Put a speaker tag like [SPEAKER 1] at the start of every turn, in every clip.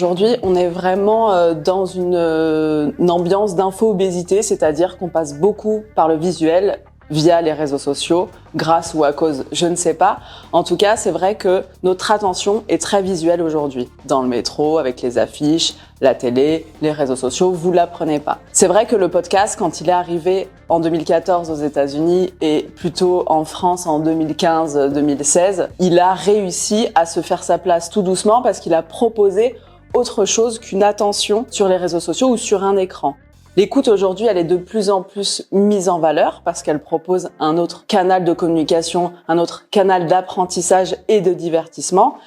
[SPEAKER 1] Aujourd'hui, on est vraiment dans une ambiance d'info-obésité, c'est-à-dire qu'on passe beaucoup par le visuel via les réseaux sociaux, grâce ou à cause, je ne sais pas. En tout cas, c'est vrai que notre attention est très visuelle aujourd'hui. Dans le métro, avec les affiches, la télé, les réseaux sociaux, vous l'apprenez pas. C'est vrai que le podcast, quand il est arrivé en 2014 aux États-Unis et plutôt en France en 2015-2016, il a réussi à se faire sa place tout doucement parce qu'il a proposé autre chose qu'une attention sur les réseaux sociaux ou sur un écran. L'écoute aujourd'hui, elle est de plus en plus mise en valeur parce qu'elle propose un autre canal de communication, un autre canal d'apprentissage et de divertissement.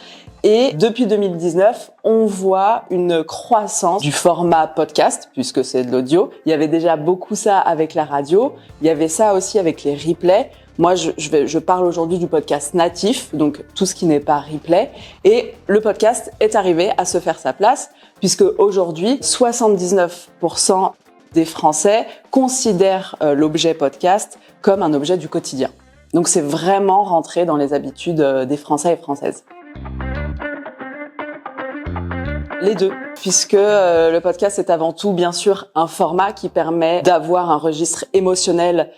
[SPEAKER 1] Et depuis 2019, on voit une croissance du format podcast, puisque c'est de l'audio. Il y avait déjà beaucoup ça avec la radio. Il y avait ça aussi avec les replays. Moi, je parle aujourd'hui du podcast natif, donc tout ce qui n'est pas replay. Et le podcast est arrivé à se faire sa place, puisque aujourd'hui, 79% des Français considèrent l'objet podcast comme un objet du quotidien. Donc c'est vraiment rentré dans les habitudes des Français et Françaises. Les deux, puisque le podcast est avant tout bien sûr un format qui permet d'avoir un registre émotionnel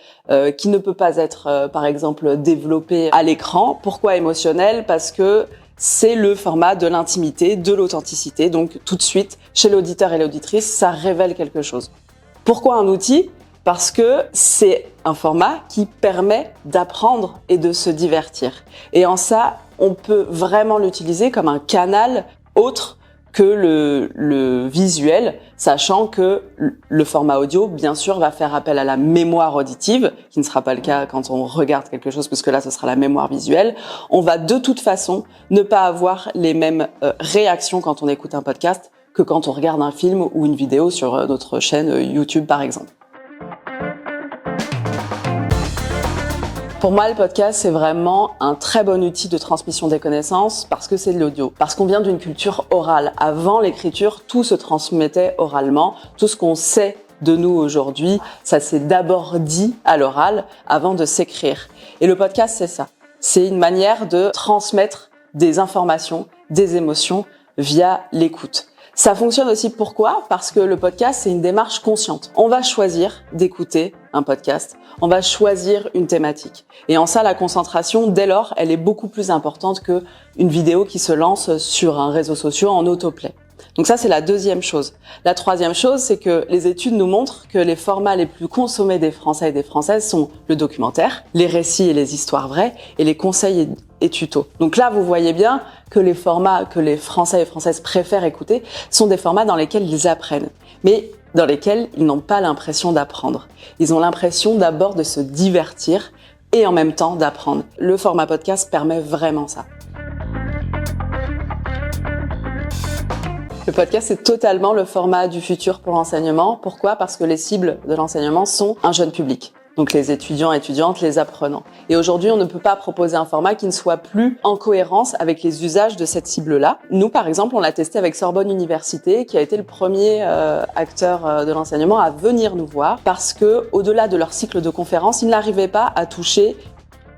[SPEAKER 1] qui ne peut pas être par exemple développé à l'écran. Pourquoi émotionnel ? Parce que c'est le format de l'intimité, de l'authenticité. Donc tout de suite, chez l'auditeur et l'auditrice, ça révèle quelque chose. Pourquoi un outil ? Parce que c'est un format qui permet d'apprendre et de se divertir. Et en ça, on peut vraiment l'utiliser comme un canal autre que le visuel, sachant que le format audio, bien sûr, va faire appel à la mémoire auditive, qui ne sera pas le cas quand on regarde quelque chose, puisque là, ce sera la mémoire visuelle. On va de toute façon ne pas avoir les mêmes réactions quand on écoute un podcast que quand on regarde un film ou une vidéo sur notre chaîne YouTube, par exemple. Pour moi, le podcast, c'est vraiment un très bon outil de transmission des connaissances parce que c'est de l'audio. Parce qu'on vient d'une culture orale. Avant l'écriture, tout se transmettait oralement. Tout ce qu'on sait de nous aujourd'hui, ça s'est d'abord dit à l'oral avant de s'écrire. Et le podcast, c'est ça. C'est une manière de transmettre des informations, des émotions via l'écoute. Ça fonctionne aussi pourquoi ? Parce que le podcast, c'est une démarche consciente. On va choisir d'écouter un podcast, on va choisir une thématique. Et en ça, la concentration, dès lors, elle est beaucoup plus importante qu'une vidéo qui se lance sur un réseau social en autoplay. Donc ça, c'est la deuxième chose. La troisième chose, c'est que les études nous montrent que les formats les plus consommés des Français et des Françaises sont le documentaire, les récits et les histoires vraies, et les conseils et tutos. Donc là, vous voyez bien que les formats que les Français et Françaises préfèrent écouter sont des formats dans lesquels ils apprennent, mais dans lesquels ils n'ont pas l'impression d'apprendre. Ils ont l'impression d'abord de se divertir et en même temps d'apprendre. Le format podcast permet vraiment ça. Le podcast, c'est totalement le format du futur pour l'enseignement. Pourquoi ? Parce que les cibles de l'enseignement sont un jeune public. Donc les étudiants, étudiantes, les apprenants. Et aujourd'hui, on ne peut pas proposer un format qui ne soit plus en cohérence avec les usages de cette cible-là. Nous, par exemple, on l'a testé avec Sorbonne Université, qui a été le premier acteur de l'enseignement à venir nous voir, parce que, au-delà de leur cycle de conférences, ils n'arrivaient pas à toucher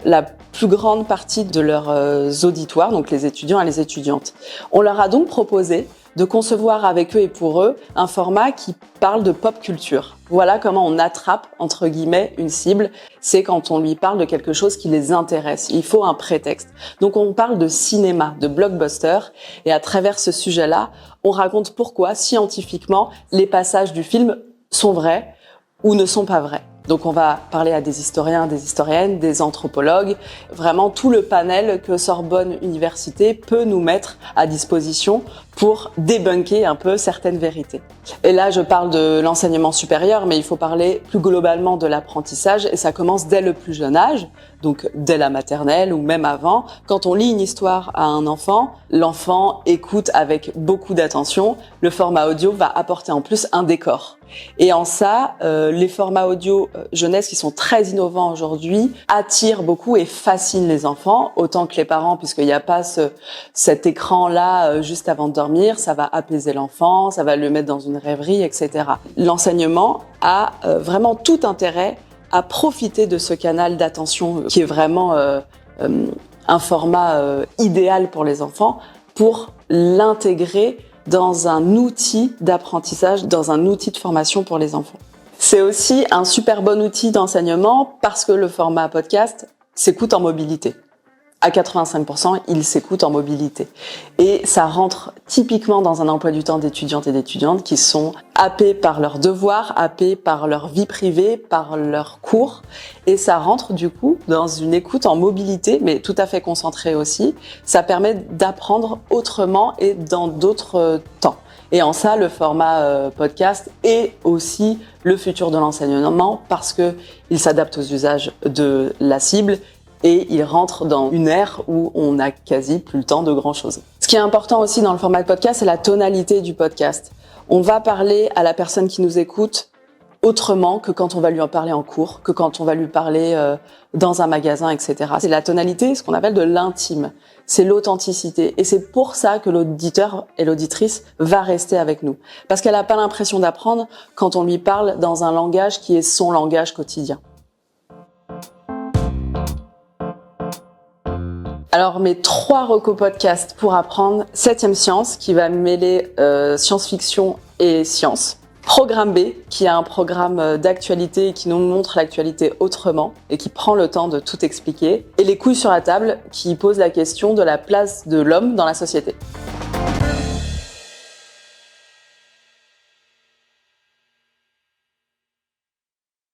[SPEAKER 1] la plus grande partie de leurs auditoires, donc les étudiants et les étudiantes. On leur a donc proposé de concevoir avec eux et pour eux un format qui parle de pop culture. Voilà comment on attrape, entre guillemets, une cible. C'est quand on lui parle de quelque chose qui les intéresse. Il faut un prétexte. Donc on parle de cinéma, de blockbuster. Et à travers ce sujet-là, on raconte pourquoi, scientifiquement, les passages du film sont vrais ou ne sont pas vrais. Donc on va parler à des historiens, des historiennes, des anthropologues, vraiment tout le panel que Sorbonne Université peut nous mettre à disposition pour débunker un peu certaines vérités. Et là, je parle de l'enseignement supérieur, mais il faut parler plus globalement de l'apprentissage, et ça commence dès le plus jeune âge, donc dès la maternelle ou même avant. Quand on lit une histoire à un enfant, l'enfant écoute avec beaucoup d'attention. Le format audio va apporter en plus un décor. Et en ça, les formats audio jeunesse qui sont très innovants aujourd'hui attirent beaucoup et fascinent les enfants, autant que les parents, puisqu'il n'y a pas cet écran-là juste avant de dormir. Ça va apaiser l'enfant, ça va le mettre dans une rêverie, etc. L'enseignement a vraiment tout intérêt à profiter de ce canal d'attention qui est vraiment un format idéal pour les enfants, pour l'intégrer dans un outil d'apprentissage, dans un outil de formation pour les enfants. C'est aussi un super bon outil d'enseignement parce que le format podcast s'écoute en mobilité. À 85%, il s'écoute en mobilité. Et ça rentre typiquement dans un emploi du temps d'étudiantes et d'étudiantes qui sont happées par leurs devoirs, happées par leur vie privée, par leurs cours. Et ça rentre du coup dans une écoute en mobilité, mais tout à fait concentrée aussi. Ça permet d'apprendre autrement et dans d'autres temps. Et en ça, le format podcast est aussi le futur de l'enseignement parce que il s'adapte aux usages de la cible. Et il rentre dans une ère où on n'a quasi plus le temps de grand-chose. Ce qui est important aussi dans le format de podcast, c'est la tonalité du podcast. On va parler à la personne qui nous écoute autrement que quand on va lui en parler en cours, que quand on va lui parler dans un magasin, etc. C'est la tonalité, ce qu'on appelle de l'intime. C'est l'authenticité. Et c'est pour ça que l'auditeur et l'auditrice va rester avec nous. Parce qu'elle n'a pas l'impression d'apprendre quand on lui parle dans un langage qui est son langage quotidien. Alors mes 3 recos podcasts pour apprendre: 7e Science qui va mêler science-fiction et science. Programme B qui est un programme d'actualité qui nous montre l'actualité autrement et qui prend le temps de tout expliquer. Et Les couilles sur la table qui pose la question de la place de l'homme dans la société.